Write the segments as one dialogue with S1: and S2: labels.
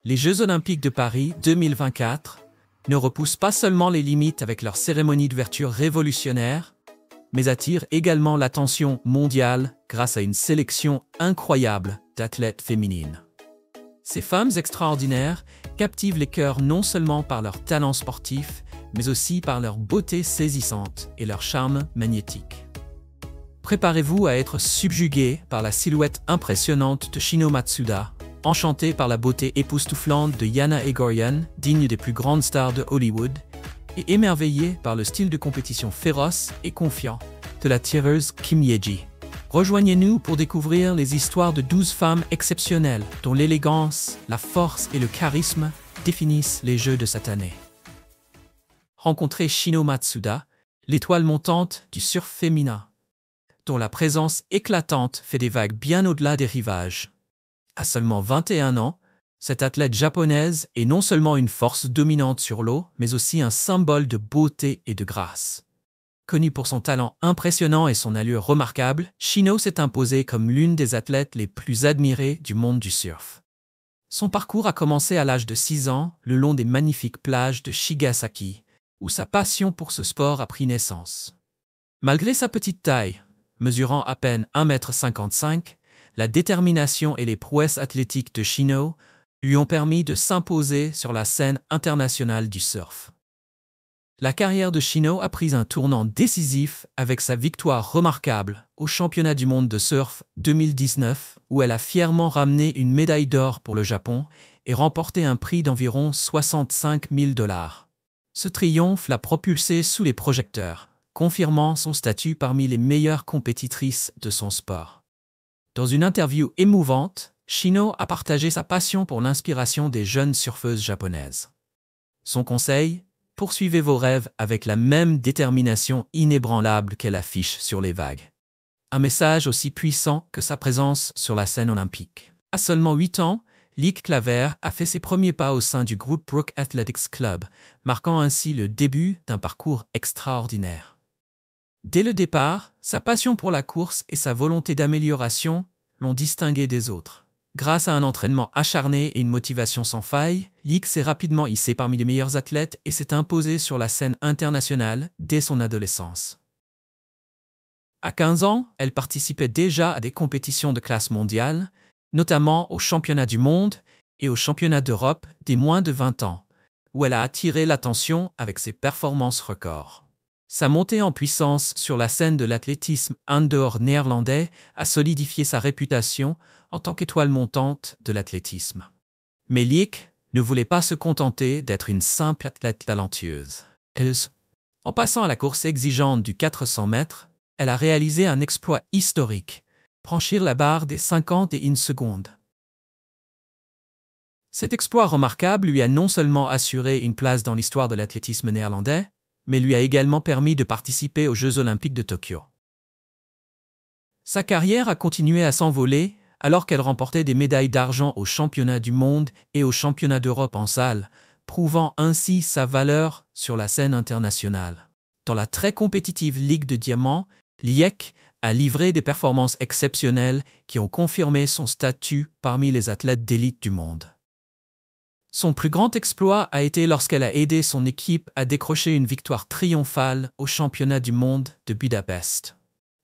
S1: Les Jeux Olympiques de Paris 2024 ne repoussent pas seulement les limites avec leur cérémonie d'ouverture révolutionnaire, mais attirent également l'attention mondiale grâce à une sélection incroyable d'athlètes féminines. Ces femmes extraordinaires captivent les cœurs non seulement par leur talent sportif, mais aussi par leur beauté saisissante et leur charme magnétique. Préparez-vous à être subjugué par la silhouette impressionnante de Shino Matsuda, enchanté par la beauté époustouflante de Yana Egorian, digne des plus grandes stars de Hollywood, et émerveillé par le style de compétition féroce et confiant de la tireuse Kim Ye-ji. Rejoignez-nous pour découvrir les histoires de 12 femmes exceptionnelles dont l'élégance, la force et le charisme définissent les Jeux de cette année. Rencontrez Shino Matsuda, l'étoile montante du surf féminin, dont la présence éclatante fait des vagues bien au-delà des rivages. À seulement 21 ans, cette athlète japonaise est non seulement une force dominante sur l'eau, mais aussi un symbole de beauté et de grâce. Connue pour son talent impressionnant et son allure remarquable, Shino s'est imposée comme l'une des athlètes les plus admirées du monde du surf. Son parcours a commencé à l'âge de 6 ans, le long des magnifiques plages de Shigasaki, où sa passion pour ce sport a pris naissance. Malgré sa petite taille, mesurant à peine 1,55 m, la détermination et les prouesses athlétiques de Shino lui ont permis de s'imposer sur la scène internationale du surf. La carrière de Shino a pris un tournant décisif avec sa victoire remarquable au championnat du monde de surf 2019, où elle a fièrement ramené une médaille d'or pour le Japon et remporté un prix d'environ 65 000 $. Ce triomphe l'a propulsée sous les projecteurs, confirmant son statut parmi les meilleures compétitrices de son sport. Dans une interview émouvante, Shino a partagé sa passion pour l'inspiration des jeunes surfeuses japonaises. Son conseil: poursuivez vos rêves avec la même détermination inébranlable qu'elle affiche sur les vagues. Un message aussi puissant que sa présence sur la scène olympique. À seulement 8 ans, Lieke Klaver a fait ses premiers pas au sein du groupe Brook Athletics Club, marquant ainsi le début d'un parcours extraordinaire. Dès le départ, sa passion pour la course et sa volonté d'amélioration l'ont distinguée des autres. Grâce à un entraînement acharné et une motivation sans faille, Lieke s'est rapidement hissée parmi les meilleurs athlètes et s'est imposée sur la scène internationale dès son adolescence. À 15 ans, elle participait déjà à des compétitions de classe mondiale, notamment aux championnats du monde et aux championnats d'Europe des moins de 20 ans, où elle a attiré l'attention avec ses performances records. Sa montée en puissance sur la scène de l'athlétisme indoor néerlandais a solidifié sa réputation en tant qu'étoile montante de l'athlétisme. Mais Lieke ne voulait pas se contenter d'être une simple athlète talentueuse. En passant à la course exigeante du 400 mètres, elle a réalisé un exploit historique, franchir la barre des 51 secondes. Cet exploit remarquable lui a non seulement assuré une place dans l'histoire de l'athlétisme néerlandais, mais lui a également permis de participer aux Jeux Olympiques de Tokyo. Sa carrière a continué à s'envoler alors qu'elle remportait des médailles d'argent aux championnats du monde et aux championnats d'Europe en salle, prouvant ainsi sa valeur sur la scène internationale. Dans la très compétitive Ligue de Diamant, Lieke a livré des performances exceptionnelles qui ont confirmé son statut parmi les athlètes d'élite du monde. Son plus grand exploit a été lorsqu'elle a aidé son équipe à décrocher une victoire triomphale au championnat du monde de Budapest.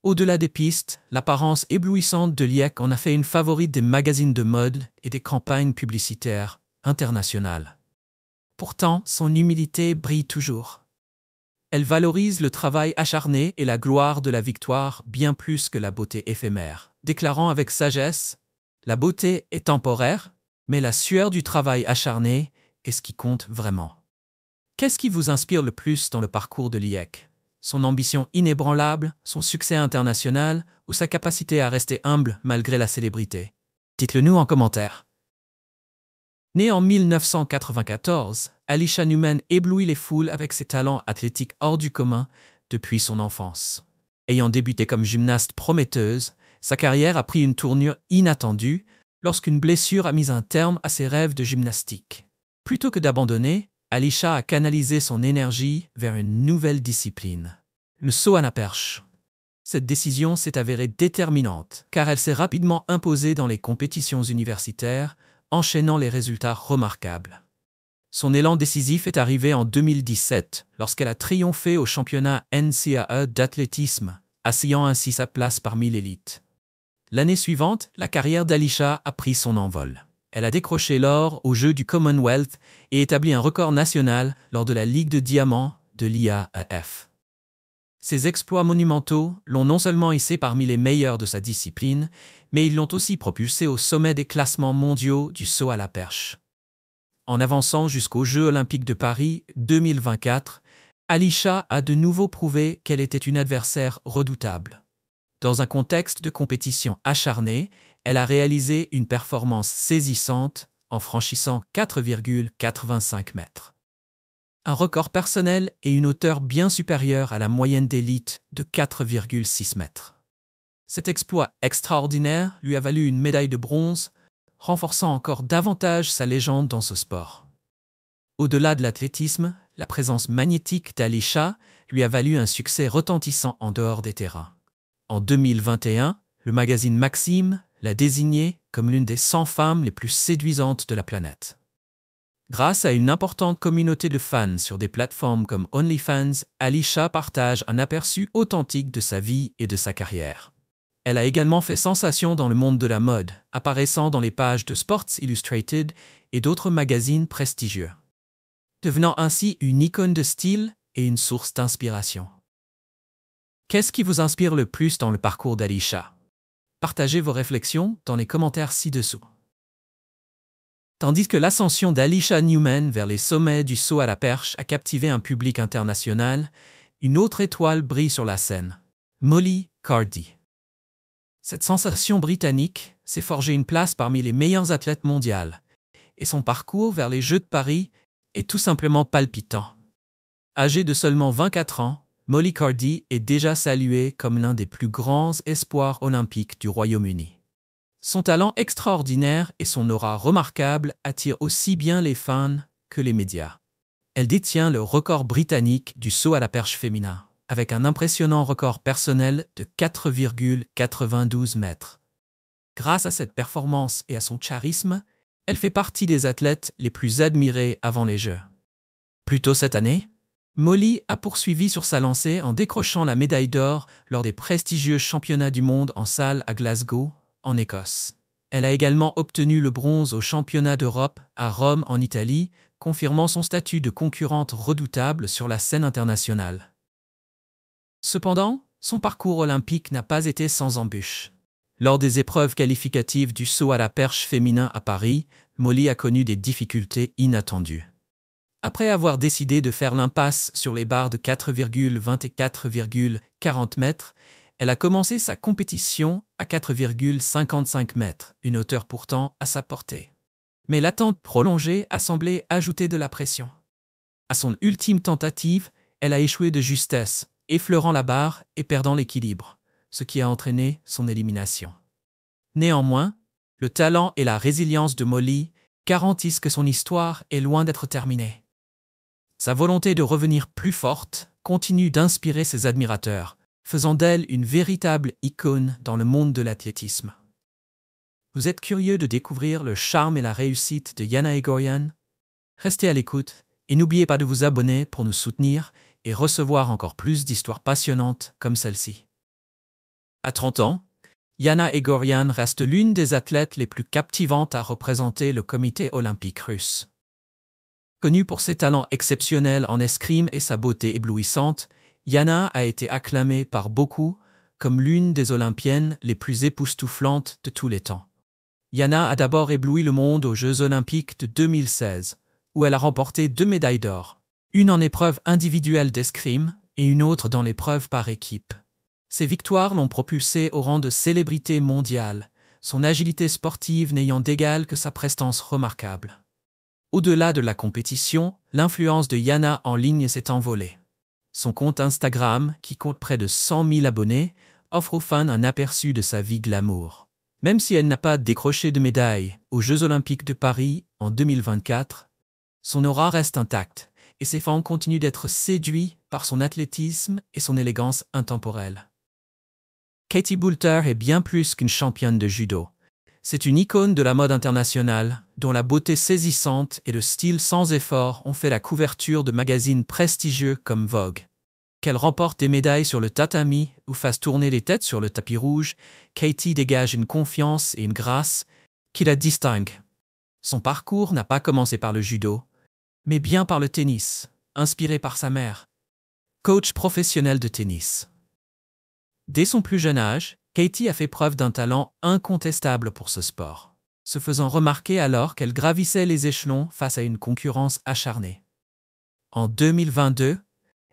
S1: Au-delà des pistes, l'apparence éblouissante de Lieke en a fait une favorite des magazines de mode et des campagnes publicitaires internationales. Pourtant, son humilité brille toujours. Elle valorise le travail acharné et la gloire de la victoire bien plus que la beauté éphémère, déclarant avec sagesse: « La beauté est temporaire, mais la sueur du travail acharné est ce qui compte vraiment. » Qu'est-ce qui vous inspire le plus dans le parcours de Lieke? Son ambition inébranlable, son succès international ou sa capacité à rester humble malgré la célébrité? Dites-le nous en commentaire. Née en 1994, Alisha Newman éblouit les foules avec ses talents athlétiques hors du commun depuis son enfance. Ayant débuté comme gymnaste prometteuse, sa carrière a pris une tournure inattendue lorsqu'une blessure a mis un terme à ses rêves de gymnastique. Plutôt que d'abandonner, Alisha a canalisé son énergie vers une nouvelle discipline, le saut à la perche. Cette décision s'est avérée déterminante, car elle s'est rapidement imposée dans les compétitions universitaires, enchaînant les résultats remarquables. Son élan décisif est arrivé en 2017, lorsqu'elle a triomphé au championnat NCAA d'athlétisme, assurant ainsi sa place parmi l'élite. L'année suivante, la carrière d'Alisha a pris son envol. Elle a décroché l'or aux Jeux du Commonwealth et établi un record national lors de la Ligue de diamant de l'IAAF. Ces exploits monumentaux l'ont non seulement hissé parmi les meilleurs de sa discipline, mais ils l'ont aussi propulsé au sommet des classements mondiaux du saut à la perche. En avançant jusqu'aux Jeux olympiques de Paris 2024, Alisha a de nouveau prouvé qu'elle était une adversaire redoutable. Dans un contexte de compétition acharnée, elle a réalisé une performance saisissante en franchissant 4,85 mètres. Un record personnel et une hauteur bien supérieure à la moyenne d'élite de 4,6 mètres. Cet exploit extraordinaire lui a valu une médaille de bronze, renforçant encore davantage sa légende dans ce sport. Au-delà de l'athlétisme, la présence magnétique d'Alisha lui a valu un succès retentissant en dehors des terrains. En 2021, le magazine Maxim l'a désignée comme l'une des 100 femmes les plus séduisantes de la planète. Grâce à une importante communauté de fans sur des plateformes comme OnlyFans, Alisha partage un aperçu authentique de sa vie et de sa carrière. Elle a également fait sensation dans le monde de la mode, apparaissant dans les pages de Sports Illustrated et d'autres magazines prestigieux, devenant ainsi une icône de style et une source d'inspiration. Qu'est-ce qui vous inspire le plus dans le parcours d'Alisha? Partagez vos réflexions dans les commentaires ci-dessous. Tandis que l'ascension d'Alisha Newman vers les sommets du saut à la perche a captivé un public international, une autre étoile brille sur la scène, Molly Cardi. Cette sensation britannique s'est forgé une place parmi les meilleures athlètes mondiales, et son parcours vers les Jeux de Paris est tout simplement palpitant. Âgée de seulement 24 ans, Molly Cardi est déjà saluée comme l'un des plus grands espoirs olympiques du Royaume-Uni. Son talent extraordinaire et son aura remarquable attirent aussi bien les fans que les médias. Elle détient le record britannique du saut à la perche féminin, avec un impressionnant record personnel de 4,92 mètres. Grâce à cette performance et à son charisme, elle fait partie des athlètes les plus admirés avant les Jeux. Plus tôt cette année, Molly a poursuivi sur sa lancée en décrochant la médaille d'or lors des prestigieux championnats du monde en salle à Glasgow, en Écosse. Elle a également obtenu le bronze aux championnats d'Europe à Rome en Italie, confirmant son statut de concurrente redoutable sur la scène internationale. Cependant, son parcours olympique n'a pas été sans embûches. Lors des épreuves qualificatives du saut à la perche féminin à Paris, Molly a connu des difficultés inattendues. Après avoir décidé de faire l'impasse sur les barres de 4,20 et 4,40 mètres, elle a commencé sa compétition à 4,55 mètres, une hauteur pourtant à sa portée. Mais l'attente prolongée a semblé ajouter de la pression. À son ultime tentative, elle a échoué de justesse, effleurant la barre et perdant l'équilibre, ce qui a entraîné son élimination. Néanmoins, le talent et la résilience de Molly garantissent que son histoire est loin d'être terminée. Sa volonté de revenir plus forte continue d'inspirer ses admirateurs, faisant d'elle une véritable icône dans le monde de l'athlétisme. Vous êtes curieux de découvrir le charme et la réussite de Yana Egoryan? Restez à l'écoute et n'oubliez pas de vous abonner pour nous soutenir et recevoir encore plus d'histoires passionnantes comme celle-ci. À 30 ans, Yana Egoryan reste l'une des athlètes les plus captivantes à représenter le comité olympique russe. Connue pour ses talents exceptionnels en escrime et sa beauté éblouissante, Yana a été acclamée par beaucoup comme l'une des Olympiennes les plus époustouflantes de tous les temps. Yana a d'abord ébloui le monde aux Jeux olympiques de 2016, où elle a remporté 2 médailles d'or, une en épreuve individuelle d'escrime et une autre dans l'épreuve par équipe. Ces victoires l'ont propulsée au rang de célébrité mondiale, son agilité sportive n'ayant d'égal que sa prestance remarquable. Au-delà de la compétition, l'influence de Yana en ligne s'est envolée. Son compte Instagram, qui compte près de 100 000 abonnés, offre aux fans un aperçu de sa vie glamour. Même si elle n'a pas décroché de médaille aux Jeux olympiques de Paris en 2024, son aura reste intacte et ses fans continuent d'être séduits par son athlétisme et son élégance intemporelle. Katie Boulter est bien plus qu'une championne de judo. C'est une icône de la mode internationale, dont la beauté saisissante et le style sans effort ont fait la couverture de magazines prestigieux comme Vogue. Qu'elle remporte des médailles sur le tatami ou fasse tourner les têtes sur le tapis rouge, Katie dégage une confiance et une grâce qui la distinguent. Son parcours n'a pas commencé par le judo, mais bien par le tennis, inspiré par sa mère, coach professionnel de tennis. Dès son plus jeune âge, Katie a fait preuve d'un talent incontestable pour ce sport, se faisant remarquer alors qu'elle gravissait les échelons face à une concurrence acharnée. En 2022,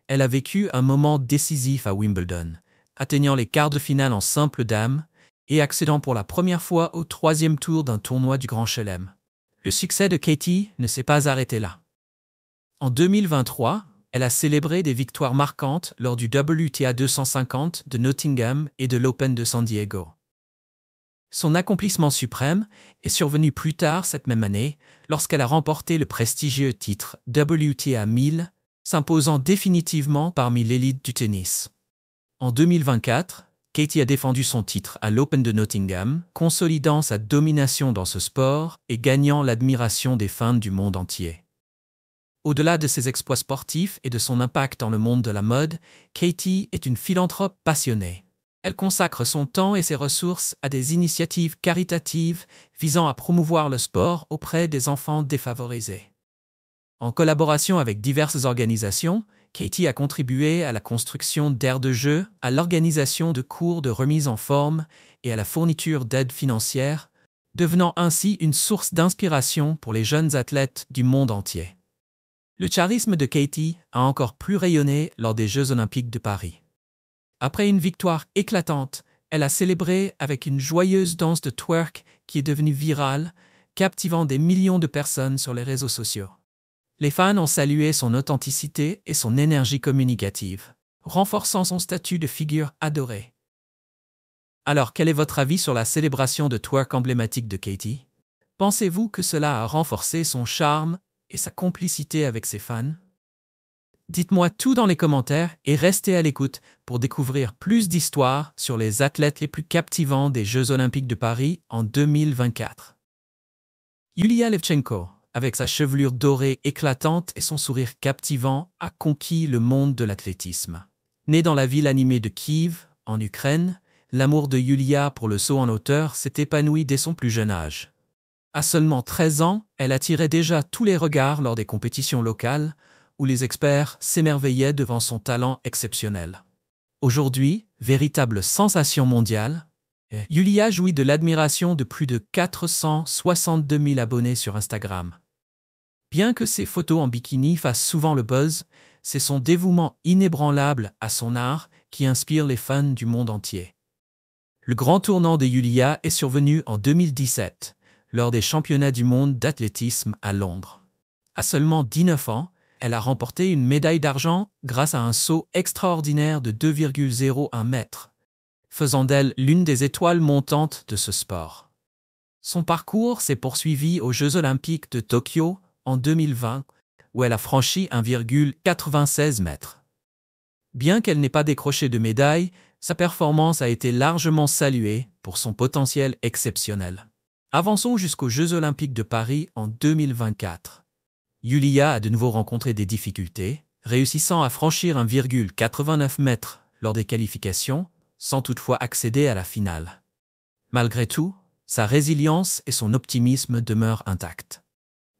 S1: elle a vécu un moment décisif à Wimbledon, atteignant les quarts de finale en simple dame et accédant pour la première fois au 3e tour d'un tournoi du Grand Chelem. Le succès de Katie ne s'est pas arrêté là. En 2023, elle a célébré des victoires marquantes lors du WTA 250 de Nottingham et de l'Open de San Diego. Son accomplissement suprême est survenu plus tard cette même année, lorsqu'elle a remporté le prestigieux titre WTA 1000, s'imposant définitivement parmi l'élite du tennis. En 2024, Katie a défendu son titre à l'Open de Nottingham, consolidant sa domination dans ce sport et gagnant l'admiration des fans du monde entier. Au-delà de ses exploits sportifs et de son impact dans le monde de la mode, Katie est une philanthrope passionnée. Elle consacre son temps et ses ressources à des initiatives caritatives visant à promouvoir le sport auprès des enfants défavorisés. En collaboration avec diverses organisations, Katie a contribué à la construction d'aires de jeu, à l'organisation de cours de remise en forme et à la fourniture d'aide financière, devenant ainsi une source d'inspiration pour les jeunes athlètes du monde entier. Le charisme de Katie a encore plus rayonné lors des Jeux olympiques de Paris. Après une victoire éclatante, elle a célébré avec une joyeuse danse de twerk qui est devenue virale, captivant des millions de personnes sur les réseaux sociaux. Les fans ont salué son authenticité et son énergie communicative, renforçant son statut de figure adorée. Alors, quel est votre avis sur la célébration de twerk emblématique de Katie? Pensez-vous que cela a renforcé son charme et sa complicité avec ses fans? Dites-moi tout dans les commentaires et restez à l'écoute pour découvrir plus d'histoires sur les athlètes les plus captivants des Jeux olympiques de Paris en 2024. Yulia Levchenko, avec sa chevelure dorée éclatante et son sourire captivant, a conquis le monde de l'athlétisme. Née dans la ville animée de Kiev, en Ukraine, l'amour de Yulia pour le saut en hauteur s'est épanoui dès son plus jeune âge. À seulement 13 ans, elle attirait déjà tous les regards lors des compétitions locales, où les experts s'émerveillaient devant son talent exceptionnel. Aujourd'hui, véritable sensation mondiale, Yulia jouit de l'admiration de plus de 462 000 abonnés sur Instagram. Bien que ses photos en bikini fassent souvent le buzz, c'est son dévouement inébranlable à son art qui inspire les fans du monde entier. Le grand tournant de Yulia est survenu en 2017, lors des championnats du monde d'athlétisme à Londres. À seulement 19 ans, elle a remporté une médaille d'argent grâce à un saut extraordinaire de 2,01 mètres, faisant d'elle l'une des étoiles montantes de ce sport. Son parcours s'est poursuivi aux Jeux olympiques de Tokyo en 2020, où elle a franchi 1,96 mètres. Bien qu'elle n'ait pas décroché de médaille, sa performance a été largement saluée pour son potentiel exceptionnel. Avançons jusqu'aux Jeux olympiques de Paris en 2024. Yulia a de nouveau rencontré des difficultés, réussissant à franchir 1,89 mètres lors des qualifications, sans toutefois accéder à la finale. Malgré tout, sa résilience et son optimisme demeurent intacts.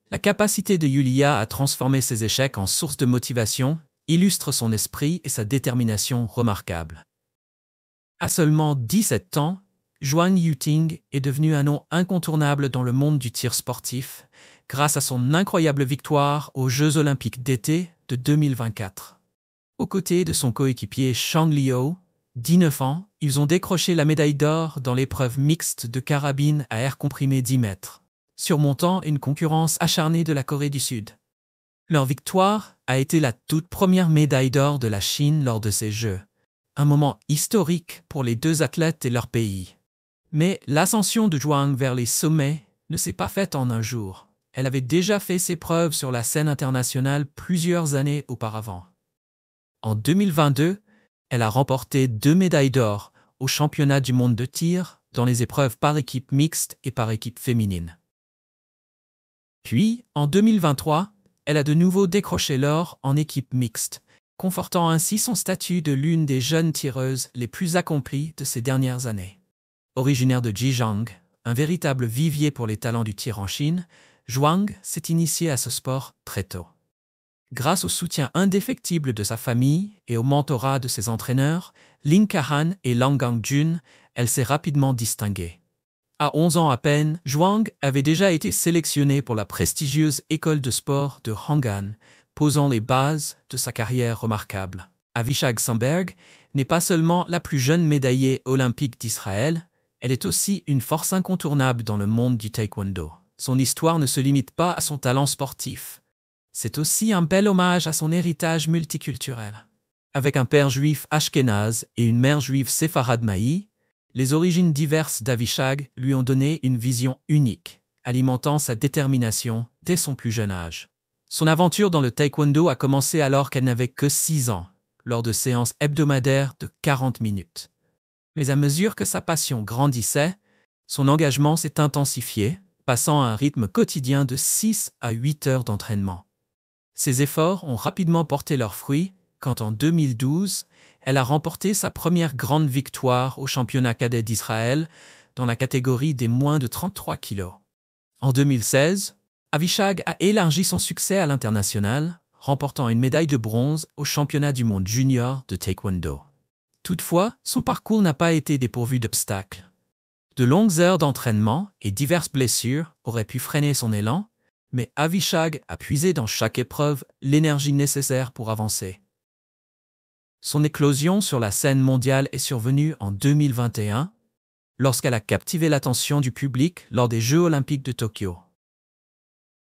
S1: La capacité de Yulia à transformer ses échecs en source de motivation illustre son esprit et sa détermination remarquables. À seulement 17 ans, Zhuang Yuting est devenu un nom incontournable dans le monde du tir sportif grâce à son incroyable victoire aux Jeux olympiques d'été de 2024. Aux côtés de son coéquipier Shang Liu, 19 ans, ils ont décroché la médaille d'or dans l'épreuve mixte de carabine à air comprimé 10 mètres, surmontant une concurrence acharnée de la Corée du Sud. Leur victoire a été la toute première médaille d'or de la Chine lors de ces Jeux, un moment historique pour les deux athlètes et leur pays. Mais l'ascension de Zhuang vers les sommets ne s'est pas faite en un jour. Elle avait déjà fait ses preuves sur la scène internationale plusieurs années auparavant. En 2022, elle a remporté 2 médailles d'or aux championnats du monde de tir, dans les épreuves par équipe mixte et par équipe féminine. Puis, en 2023, elle a de nouveau décroché l'or en équipe mixte, confortant ainsi son statut de l'une des jeunes tireuses les plus accomplies de ces dernières années. Originaire de Zhejiang, un véritable vivier pour les talents du tir en Chine, Zhuang s'est initiée à ce sport très tôt. Grâce au soutien indéfectible de sa famille et au mentorat de ses entraîneurs, Lin Kahan et Lang Gangjun, elle s'est rapidement distinguée. À 11 ans à peine, Zhuang avait déjà été sélectionnée pour la prestigieuse école de sport de Hong'an, posant les bases de sa carrière remarquable. Avishag Samberg n'est pas seulement la plus jeune médaillée olympique d'Israël, elle est aussi une force incontournable dans le monde du taekwondo. Son histoire ne se limite pas à son talent sportif. C'est aussi un bel hommage à son héritage multiculturel. Avec un père juif ashkénaze et une mère juive séfarade maï, les origines diverses d'Avishag lui ont donné une vision unique, alimentant sa détermination dès son plus jeune âge. Son aventure dans le taekwondo a commencé alors qu'elle n'avait que 6 ans, lors de séances hebdomadaires de 40 minutes. Mais à mesure que sa passion grandissait, son engagement s'est intensifié, passant à un rythme quotidien de 6 à 8 heures d'entraînement. Ses efforts ont rapidement porté leurs fruits quand en 2012, elle a remporté sa première grande victoire au championnat cadet d'Israël dans la catégorie des moins de 33 kilos. En 2016, Avishag a élargi son succès à l'international, remportant une médaille de bronze au championnat du monde junior de taekwondo. Toutefois, son parcours n'a pas été dépourvu d'obstacles. De longues heures d'entraînement et diverses blessures auraient pu freiner son élan, mais Avishag a puisé dans chaque épreuve l'énergie nécessaire pour avancer. Son éclosion sur la scène mondiale est survenue en 2021, lorsqu'elle a captivé l'attention du public lors des Jeux olympiques de Tokyo.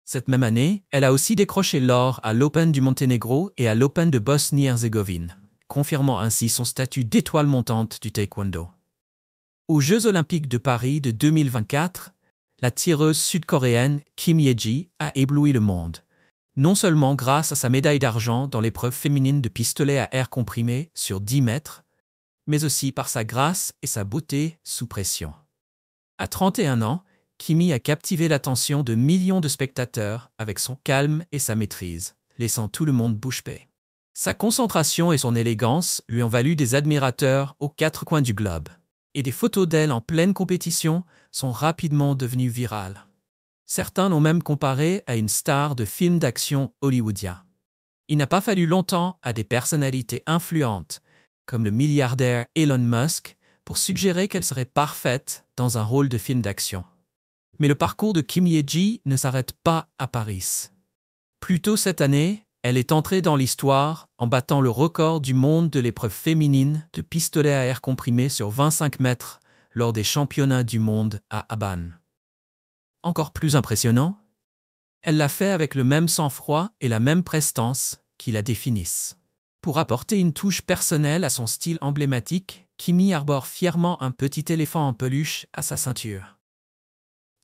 S1: Cette même année, elle a aussi décroché l'or à l'Open du Monténégro et à l'Open de Bosnie-Herzégovine, confirmant ainsi son statut d'étoile montante du taekwondo. Aux Jeux olympiques de Paris de 2024, la tireuse sud-coréenne Kim Ye-ji a ébloui le monde, non seulement grâce à sa médaille d'argent dans l'épreuve féminine de pistolet à air comprimé sur 10 mètres, mais aussi par sa grâce et sa beauté sous pression. À 31 ans, Kimi a captivé l'attention de millions de spectateurs avec son calme et sa maîtrise, laissant tout le monde bouche bée. Sa concentration et son élégance lui ont valu des admirateurs aux 4 coins du globe, et des photos d'elle en pleine compétition sont rapidement devenues virales. Certains l'ont même comparée à une star de film d'action hollywoodien. Il n'a pas fallu longtemps à des personnalités influentes, comme le milliardaire Elon Musk, pour suggérer qu'elle serait parfaite dans un rôle de film d'action. Mais le parcours de Kim Ye-ji ne s'arrête pas à Paris. Plus tôt cette année, elle est entrée dans l'histoire en battant le record du monde de l'épreuve féminine de pistolet à air comprimé sur 25 mètres lors des championnats du monde à Aban. Encore plus impressionnant, elle l'a fait avec le même sang-froid et la même prestance qui la définissent. Pour apporter une touche personnelle à son style emblématique, Kimi arbore fièrement un petit éléphant en peluche à sa ceinture.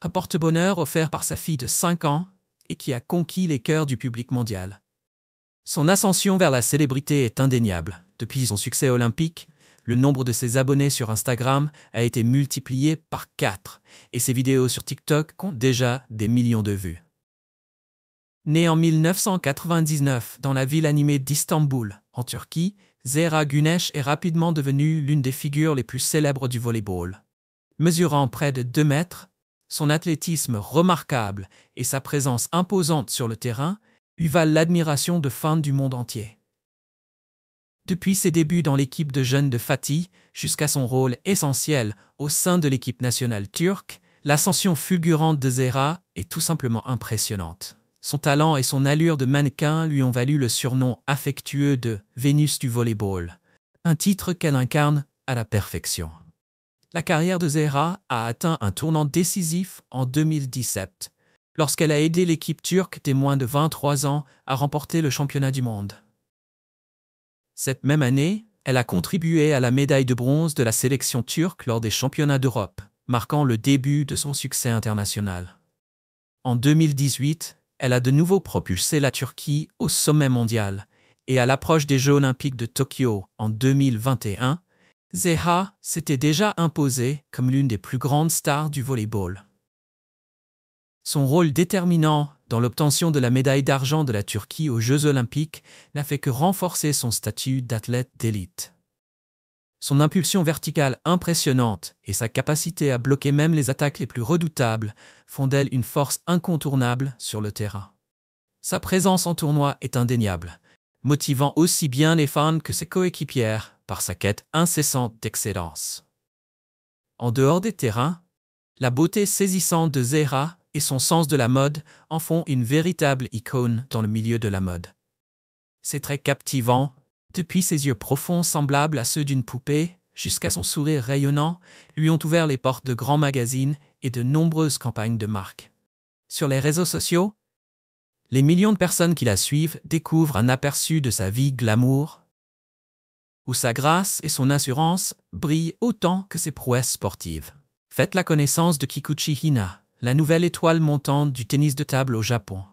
S1: Un porte-bonheur offert par sa fille de 5 ans et qui a conquis les cœurs du public mondial. Son ascension vers la célébrité est indéniable. Depuis son succès olympique, le nombre de ses abonnés sur Instagram a été multiplié par 4 et ses vidéos sur TikTok comptent déjà des millions de vues. Née en 1999 dans la ville animée d'Istanbul, en Turquie, Zehra Güneş est rapidement devenue l'une des figures les plus célèbres du volleyball. Mesurant près de 2 mètres, son athlétisme remarquable et sa présence imposante sur le terrain lui valent l'admiration de fans du monde entier. Depuis ses débuts dans l'équipe de jeunes de Fatih jusqu'à son rôle essentiel au sein de l'équipe nationale turque, l'ascension fulgurante de Zehra est tout simplement impressionnante. Son talent et son allure de mannequin lui ont valu le surnom affectueux de « Vénus du volleyball », un titre qu'elle incarne à la perfection. La carrière de Zehra a atteint un tournant décisif en 2017, lorsqu'elle a aidé l'équipe turque des moins de 23 ans à remporter le championnat du monde. Cette même année, elle a contribué à la médaille de bronze de la sélection turque lors des championnats d'Europe, marquant le début de son succès international. En 2018, elle a de nouveau propulsé la Turquie au sommet mondial, et à l'approche des Jeux olympiques de Tokyo en 2021, Zeha s'était déjà imposée comme l'une des plus grandes stars du volleyball. Son rôle déterminant dans l'obtention de la médaille d'argent de la Turquie aux Jeux olympiques n'a fait que renforcer son statut d'athlète d'élite. Son impulsion verticale impressionnante et sa capacité à bloquer même les attaques les plus redoutables font d'elle une force incontournable sur le terrain. Sa présence en tournoi est indéniable, motivant aussi bien les fans que ses coéquipières par sa quête incessante d'excellence. En dehors des terrains, la beauté saisissante de Zeha et son sens de la mode en font une véritable icône dans le milieu de la mode. Ses traits captivants, depuis ses yeux profonds semblables à ceux d'une poupée jusqu'à son sourire rayonnant, lui ont ouvert les portes de grands magazines et de nombreuses campagnes de marque. Sur les réseaux sociaux, les millions de personnes qui la suivent découvrent un aperçu de sa vie glamour, où sa grâce et son assurance brillent autant que ses prouesses sportives. Faites la connaissance de Kikuchi Hina, la nouvelle étoile montante du tennis de table au Japon.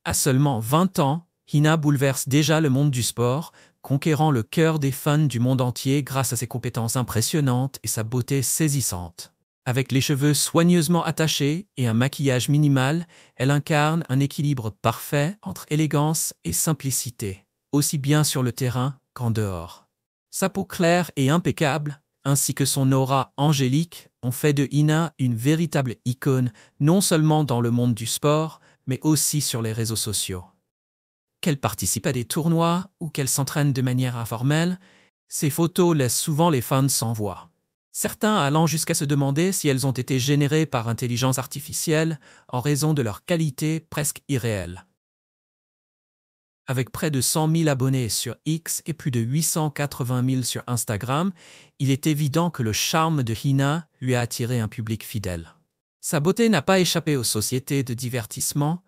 S1: À seulement 20 ans, Hina bouleverse déjà le monde du sport, conquérant le cœur des fans du monde entier grâce à ses compétences impressionnantes et sa beauté saisissante. Avec les cheveux soigneusement attachés et un maquillage minimal, elle incarne un équilibre parfait entre élégance et simplicité, aussi bien sur le terrain qu'en dehors. Sa peau claire et impeccable, ainsi que son aura angélique, ont fait de Hina une véritable icône, non seulement dans le monde du sport, mais aussi sur les réseaux sociaux. Qu'elle participe à des tournois ou qu'elle s'entraîne de manière informelle, ses photos laissent souvent les fans sans voix. Certains allant jusqu'à se demander si elles ont été générées par intelligence artificielle en raison de leur qualité presque irréelle. Avec près de 100 000 abonnés sur X et plus de 880 000 sur Instagram, il est évident que le charme de Hina lui a attiré un public fidèle. Sa beauté n'a pas échappé aux sociétés de divertissement,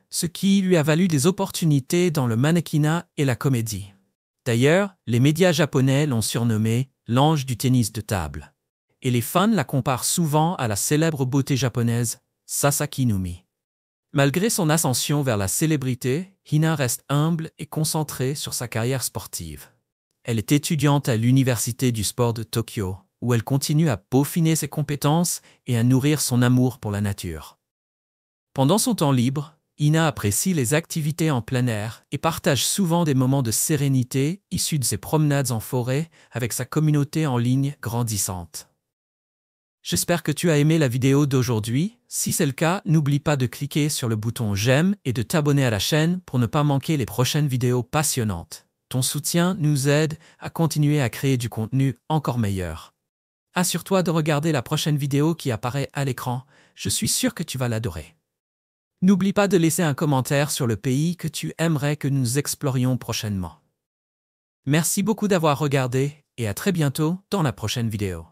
S1: ce qui lui a valu des opportunités dans le mannequinat et la comédie. D'ailleurs, les médias japonais l'ont surnommée « l'ange du tennis de table ». Et les fans la comparent souvent à la célèbre beauté japonaise Sasaki Numi. Malgré son ascension vers la célébrité, Hina reste humble et concentrée sur sa carrière sportive. Elle est étudiante à l'Université du sport de Tokyo, où elle continue à peaufiner ses compétences et à nourrir son amour pour la nature. Pendant son temps libre, Hina apprécie les activités en plein air et partage souvent des moments de sérénité issus de ses promenades en forêt avec sa communauté en ligne grandissante. J'espère que tu as aimé la vidéo d'aujourd'hui. Si c'est le cas, n'oublie pas de cliquer sur le bouton j'aime et de t'abonner à la chaîne pour ne pas manquer les prochaines vidéos passionnantes. Ton soutien nous aide à continuer à créer du contenu encore meilleur. Assure-toi de regarder la prochaine vidéo qui apparaît à l'écran. Je suis sûr que tu vas l'adorer. N'oublie pas de laisser un commentaire sur le pays que tu aimerais que nous explorions prochainement. Merci beaucoup d'avoir regardé et à très bientôt dans la prochaine vidéo.